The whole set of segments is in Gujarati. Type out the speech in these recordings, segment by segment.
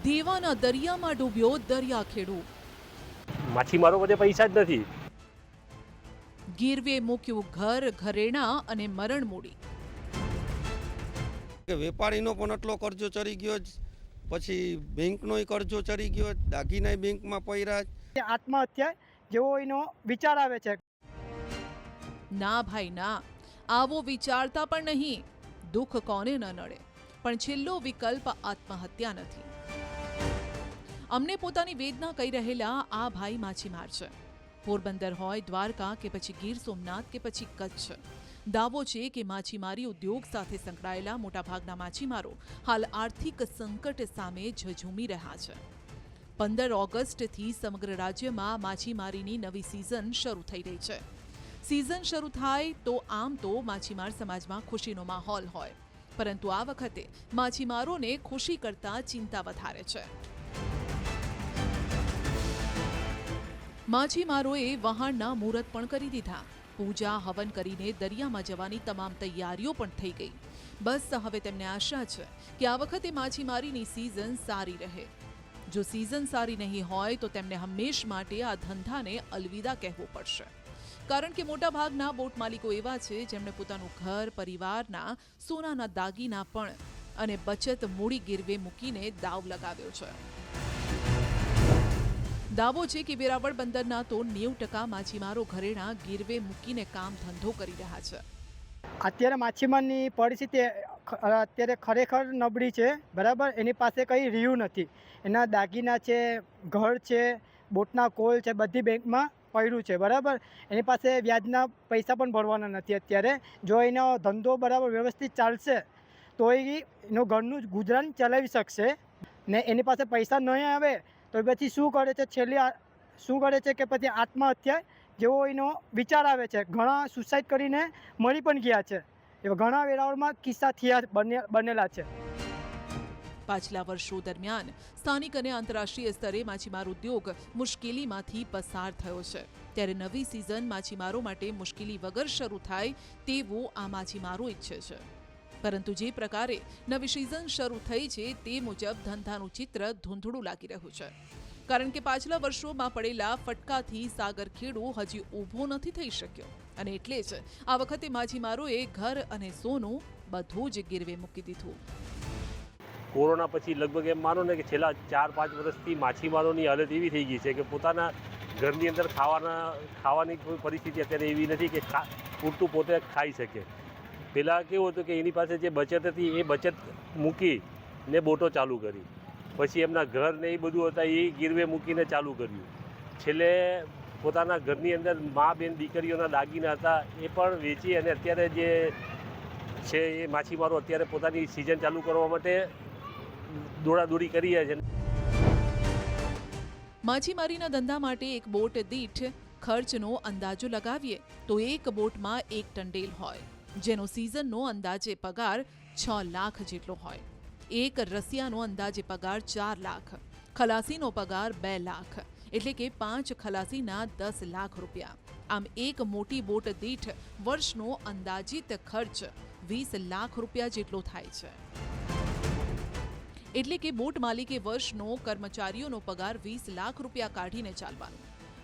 દેવાના દરિયામાં ડૂબ્યો દરિયાખેડૂ। માછીમારો બધે પૈસા જ નથી। ગીરવે મૂક્યું ઘર, ઘરેણાં અને મરણ મૂડી। વેપારીનો પણ આટલો કરજો ચડી ગયો, પછી બેંકનોય કરજો ચડી ગયો, દાગીનાય બેંકમાં પડ્યા। આત્મહત્યા જેવો એનો વિચાર આવે છે। ના ભાઈ ના, આવો વિચારતા પણ નહીં। દુઃખ કોને ન નડે, પણ છેલ્લો વિકલ્પ આત્મહત્યા નથી। અમને પોતાની વેદના કહી રહેલા આ ભાઈ માછીમાર છે। પોરબંદર હોય, દ્વારકા કે પછી ગીર સોમનાથ કે પછી કચ્છ, દાવો છે કે માછીમારી ઉદ્યોગ સાથે સંકળાયેલા મોટાભાગના માછીમારો હાલ આર્થિક સંકટ સામે ઝઝૂમી રહ્યા છે। 15 ઓગસ્ટથી સમગ્ર રાજ્યમાં માછીમારીની નવી સિઝન શરૂ થઈ રહી છે। સિઝન શરૂ થાય તો આમ તો માછીમાર સમાજમાં ખુશીનો માહોલ હોય, પરંતુ આ વખતે માછીમારોને ખુશી કરતા ચિંતા વધારે છે। માછીમારોએ વહાણના મુહૂર્ત પણ કરી દીધા। પૂજા હવન કરીને દરિયામાં જવાની તમામ તૈયારીઓ પણ થઈ ગઈ। બસ હવે તેમને આશા છે કે આ વખતે માછીમારીની સિઝન સારી રહે। જો સિઝન સારી નહીં હોય તો તેમને હંમેશ માટે આ ધંધાને અલવિદા કહેવું પડશે, કારણ કે મોટાભાગના બોટ માલિકો એવા છે જેમણે પોતાનું ઘર, પરિવારના સોનાના દાગીના પણ અને બચત મૂડી ગીરવે મૂકીને દાવ લગાવ્યો છે। દાવો છે કે વેરાવળ બંદરના તો 90% માછીમારો ઘરેણા ગીરવે મૂકીને કામ ધંધો કરી રહ્યા છે। અત્યારે માછીમારની પરિસ્થિતિ અત્યારે ખરેખર નબળી છે, બરાબર। એની પાસે કંઈ રહ્યું નથી। એના દાગીના છે, ઘર છે, બોટના કોલ છે, બધી બેંકમાં પડ્યું છે, બરાબર। એની પાસે વ્યાજના પૈસા પણ ભરવાના નથી અત્યારે। જો એનો ધંધો બરાબર વ્યવસ્થિત ચાલશે તો એનું ઘરનું ગુજરાન ચલાવી શકશે ને। એની પાસે પૈસા નહીં આવે તો પછી શું કરે છે, છેલ્લી શું કરે છે કે પછી આત્મહત્યા જેવો એનો વિચાર આવે છે। ઘણા સુસાઇડ કરીને મરી પણ ગયા છે। એવા ઘણા વેરાવળમાં કિસ્સા થયા બનેલા છે। પાછલા વર્ષો દરમિયાન સ્થાનિક અને આંતરરાષ્ટ્રીય સ્તરે માછીમાર ઉદ્યોગ મુશ્કેલીમાંથી પસાર થયો છે, ત્યારે નવી સિઝન માછીમારો માટે મુશ્કેલી વગર શરૂ થાય તેવું આ માછીમારો ઈચ્છે છે। પરંતુ જે પ્રકારે નવી સિઝન શરૂ થઈ છે તે મુજબ ધંધાનું ચિત્ર ધૂંધળું લાગી રહ્યું છે, કારણ કે પાછલા વર્ષોમાં પડેલા ફટકાથી સાગરખેડુ હજી ઊભો નથી થઈ શક્યો, અને એટલે જ આ વખતે માછીમારોએ ઘર અને સોનું બધું જ ગીરવે મૂકી દીધું। કોરોના પછી લગભગ એમ માનો ને કે છેલ્લા 4-5 વર્ષથી માછીમારોની હાલત એવી થઈ ગઈ છે કે પોતાના ઘરની અંદર ખાવાની કોઈ પરિસ્થિતિ અત્યારે એવી નથી કે પૂરતું પોતે ખાઈ શકે। પહેલાં કેવું હતું કે એની પાસે જે બચત હતી એ બચત મૂકીને બોટો ચાલુ કરી, પછી એમના ઘર ને એ બધું હતા એ ગીરવે મૂકીને ચાલુ કર્યું। છેલ્લે પોતાના ઘરની અંદર મા બેન દીકરીઓના દાગીના હતા એ પણ વેચી અને અત્યારે જે છે એ માછીમારો અત્યારે પોતાની સિઝન ચાલુ કરવા માટે દોડાદોડી કરી રહ્યા છે। માછીમારીના ધંધા માટે એક બોટ દીઠ ખર્ચનો અંદાજો લગાવીએ તો એક બોટમાં 1 ટંડેલ હોય, જેનો સિઝનનો અંદાજે પગાર 6 લાખ જેટલો હોય। એક રસિયાનો અંદાજે પગાર 4 લાખ, ખલાસીનો પગાર 2 લાખ, એટલે કે 5 ખલાસીના 10 લાખ રૂપિયા। આમ એક મોટી બોટ દીઠ વર્ષનો અંદાજિત ખર્ચ 20 લાખ રૂપિયા જેટલો થાય છે। એટલે કે બોટ માલિકે વર્ષનો કર્મચારીઓનો પગાર 20 લાખ રૂપિયા કાઢીને ચાલવાનો।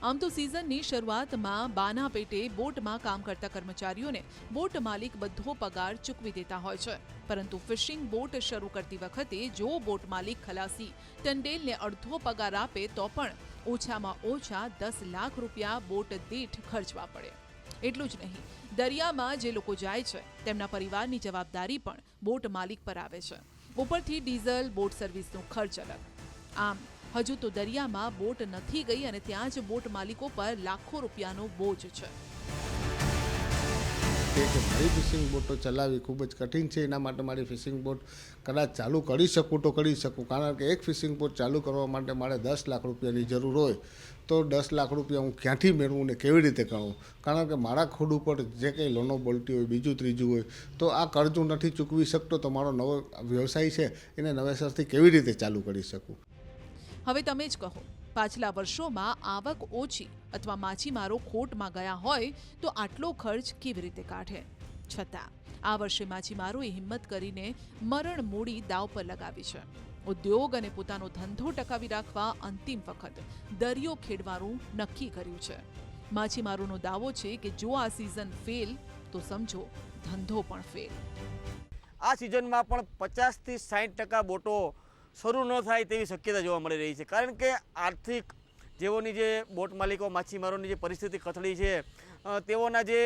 આમ તો સિઝનની શરૂઆતમાં બાના પેટે બોટમાં કામ કરતા કર્મચારીઓને બોટ માલિક બધો પગાર ચૂકવી દેતા હોય છે, પરંતુ ફિશિંગ બોટ શરૂ કરતી વખતે જો બોટ માલિક ખલાસી ટંડેલને અડધો પગાર આપે તો પણ ઓછામાં ઓછા 10 લાખ રૂપિયા બોટ દીઠ ખર્ચવા પડે। એટલું જ નહીં, દરિયામાં જે લોકો જાય છે તેમના પરિવારની જવાબદારી પણ બોટ માલિક પર આવે છે। ઉપરથી ડીઝલ, બોટ સર્વિસનો ખર્ચ અલગ। આમ હજુ તો દરિયામાં બોટ નથી ગઈ અને ત્યાં જ બોટ માલિકો પર લાખો રૂપિયાનો બોજ છે। મારી ફિશિંગ બોટો ચલાવવી ખૂબ જ કઠિન છે। એના માટે મારી ફિશિંગ બોટ કદાચ ચાલુ કરી શકું તો કરી શકું, કારણ કે એક ફિશિંગ બોટ ચાલુ કરવા માટે મારે 10 લાખ રૂપિયાની જરૂર હોય તો 10 લાખ રૂપિયા હું ક્યાંથી મેળવું ને કેવી રીતે કરું? કારણ કે મારા ખોડ ઉપર જે કંઈ લોનો બોલતી હોય, બીજું ત્રીજું હોય, તો આ કર્જ હું નથી ચૂકવી શકતો તો મારો નવો વ્યવસાય છે એને નવેસરથી કેવી રીતે ચાલુ કરી શકું? હવે તમે જ કહો, પાછલા વર્ષોમાં આવક ઓછી અથવા માછીમારો ખોટમાં ગયા હોય તો આટલો ખર્ચ કેવી રીતે કાઢે? છતાં આ વર્ષે માછીમારોએ હિંમત કરીને મરણ મૂડી દાવ પર લગાવી છે। ઉદ્યોગ અને પોતાનો ધંધો ટકાવી રાખવા અંતિમ વખત દરિયો ખેડવાનું નક્કી કર્યું છે. માછીમારોનો દાવો છે કે જો આ સિઝન ફેલ તો સમજો ધંધો પણ ફેલ. આ સિઝનમાં પણ 50 થી 60% બોટો શરૂ ન થાય તેવી શક્યતા જોવા મળી રહી છે. કારણ કે આર્થિક જેઓની જે બોટ માલિકો માછીમારોની જે પરિસ્થિતિ કથળી છે, તેઓના જે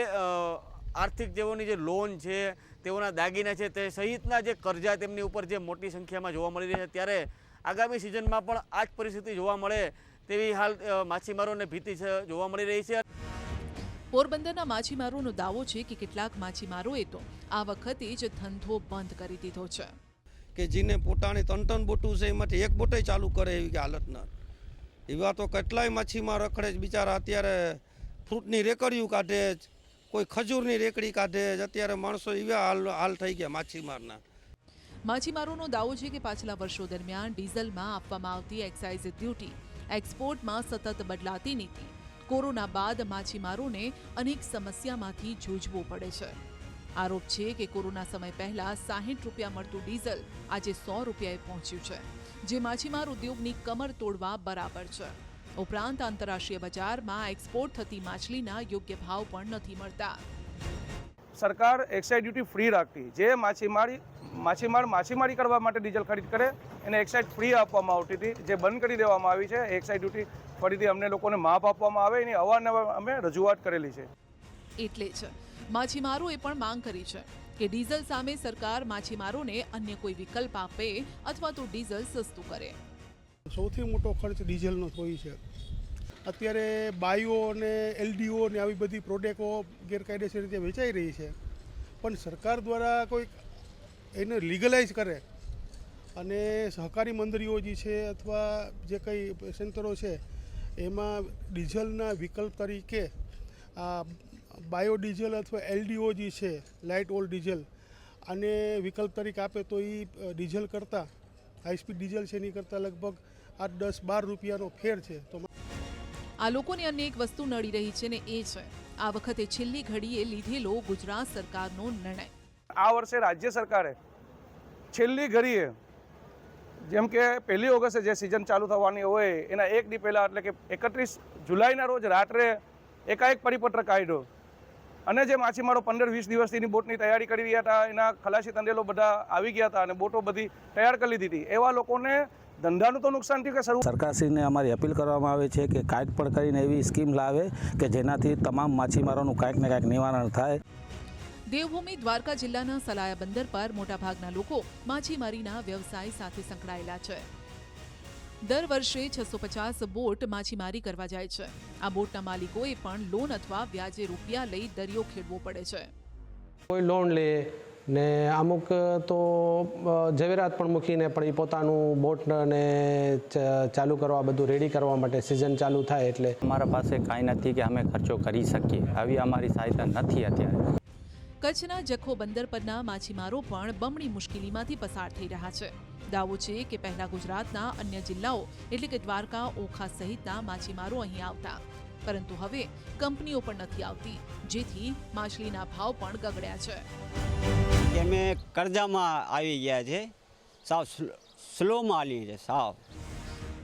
આર્થિક જેઓની જે લોન છે, તેઓના દાગીના છે, તે સહિતના જે કરજા તેમની ઉપર જે મોટી સંખ્યામાં જોવા મળી રહી છે, ત્યારે આગામી સિઝનમાં પણ આ જ પરિસ્થિતિ જોવા મળે તેવી હાલ માછીમારોને ભીતિ જોવા મળી રહી છે. પોરબંદરના માછીમારોનો દાવો છે કે કેટલાક માછીમારોએ તો આ વખતે જ ધંધો બંધ કરી દીધો છે. કે જેને પોતાની 3 બોટું છે એમાંથી એક બોટે ચાલુ કરે એવી હાલત ન. એવા તો કેટલાય માછીમાર રખડે જ બિચારા. અત્યારે ફ્રૂટની રેકડીઓ કાઢે જ, કોઈ ખજૂરની રેકડી કાઢે જ. અત્યારે માણસો એવા હાલ થઈ ગયા માછીમારના. માછીમારોનો દાવો છે કે પાછલા વર્ષો દરમિયાન ડીઝલમાં આપવામાં આવતી એક્સાઇઝ ડ્યુટી, એક્સપોર્ટમાં સતત બદલાતી નીતિ, કોરોના બાદ માછીમારોને અનેક સમસ્યામાંથી જૂઝવું પડે છે. આરોપ છે કે કોરોના સમય પહેલા 60 રૂપિયા મળતું ડીઝલ આજે 100 રૂપિયાએ પહોંચ્યું છે, જે માછીમાર ઉદ્યોગની કમર તોડવા બરાબર છે. ઉપરાંત આંતરરાષ્ટ્રીય બજારમાં એક્સપોર્ટ થતી માછલીના યોગ્ય ભાવ પણ નથી મળતા. સરકાર એક્સાઇઝ ડ્યુટી ફ્રી રાખતી, જે માછીમારી કરવા માટે ડીઝલ ખરીદ કરે એને એક્સાઇઝ ફ્રી આપવામાં આવતી હતી, જે બંધ કરી દેવામાં આવી છે. એક્સાઇઝ ડ્યુટી ફરીથી અમને લોકોને માફ આપવામાં આવે એની અવારનવાર અમે રજૂઆત કરેલી છે. એટલે જ માછીમારોએ પણ માંગ કરી છે કે ડીઝલ સામે સરકાર માછીમારોને અન્ય કોઈ વિકલ્પ આપે અથવા તો ડીઝલ સસ્તું કરે. સૌથી મોટો ખર્ચ ડીઝલનો હોય છે. અત્યારે બાયો અને એલડીઓ ને આવી બધી પ્રોડક્ટો ગેરકાયદેસર રીતે વેચાઈ રહી છે, પણ સરકાર દ્વારા કોઈક એને લીગલાઇઝ કરે અને સહકારી મંડળીઓ જે છે અથવા જે કંઈ સેન્ટરો છે એમાં ડીઝલના વિકલ્પ તરીકે આ બાયોડીઝલ અથવા એલડીઓ જે છે, લાઇટ ઓલ ડીઝલ, આને વિકલ્પ તરીકે આપે તો એ ડીઝલ કરતાં, હાઈ સ્પીડ ડીઝલ છે એની કરતાં લગભગ 8, 10, 12 રૂપિયાનો ફેર છે. તો આ લોકોને અન્ય એક વસ્તુ નડી રહી છે ને એ છે આ વખતે છેલ્લી ઘડીએ લીધેલો ગુજરાત સરકારનો નિર્ણય. આ વર્ષે રાજ્ય સરકારે છેલ્લી ઘડીએ, જેમ કે 1 ઓગસ્ટે જે સિઝન ચાલુ થવાની હોય એના 1 દી પહેલાં, એટલે કે 31 જુલાઈના રોજ રાત્રે એકાએક પરિપત્ર કાઢ્યો અને જે માછીમારો 15-20 દિવસથી બોટની તૈયારી કરી રહ્યા હતા, એના ખલાસી તંડેલો બધા આવી ગયા હતા અને બોટો બધી તૈયાર કરી લીધી હતી. એવા લોકોને ધંધાનું તો નુકસાન થયું કે સરકારશ્રીને અમારી અપીલ કરવામાં આવે છે કે કાંઈક પણ કરીને એવી સ્કીમ લાવે કે જેનાથી તમામ માછીમારોનું કાંઈક ને કાંઈક નિવારણ થાય. દેવભૂમિ દ્વારકા જિલ્લાના સલાયા બંદર પર મોટાભાગના લોકો માછીમારીના વ્યવસાય સાથે સંકળાયેલા છે. દર વર્ષે 650 બોટ માછીમારી કરવા જાય છે. આ બોટના માલિકોએ પણ લોન અથવા વ્યાજે રૂપિયા લઈ દરિયો ખેડવો પડે છે. કોઈ લોન લે ને અમુક તો ઝવેરાત પણ મૂકીને પણ એ પોતાનું બોટને ચાલુ કરવા, બધું રેડી કરવા માટે સિઝન ચાલુ થાય એટલે અમારા પાસે કાંઈ નથી કે અમે ખર્ચો કરી શકીએ, આવી અમારી સહાયતા નથી અત્યારે. કચ્છના જખો બંદર પરના માછીમારો પણ બમણી મુશ્કેલીમાંથી પસાર થઈ રહ્યા છે. દાવો છે કે પહેલા ગુજરાતના અન્ય જિલ્લાઓ એટલે કે દ્વારકા, ઓખા સહિતના માછીમારો અહીં આવતા, પરંતુ હવે કંપનીઓ પણ નથી આવતી, જેથી માછલીના ભાવ પણ ગગડ્યા છે. અમે કરજામાં આવી ગયા છે, સાવ સ્લોમાં હાલી છે સાવ.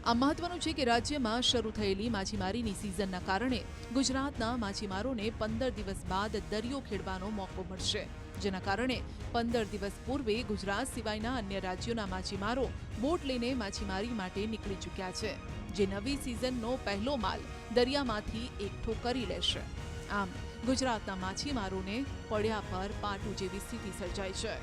આ મહત્વનું છે કે રાજ્યમાં શરૂ થયેલી માછીમારીની સિઝનના કારણે ગુજરાતના માછીમારોને 15 દિવસ બાદ દરિયો ખેડવાનો મોકો મળશે, જેના કારણે 15 દિવસ પૂર્વે ગુજરાત સિવાયના અન્ય રાજ્યોના માછીમારો બોટ લઈને માછીમારી માટે નીકળી ચૂક્યા છે, જે નવી સિઝનનો પહેલો માલ દરિયામાંથી એકઠો કરી લેશે. આમ ગુજરાતના માછીમારોને પડ્યા પર પાટું જેવી સ્થિતિ સર્જાઈ છે.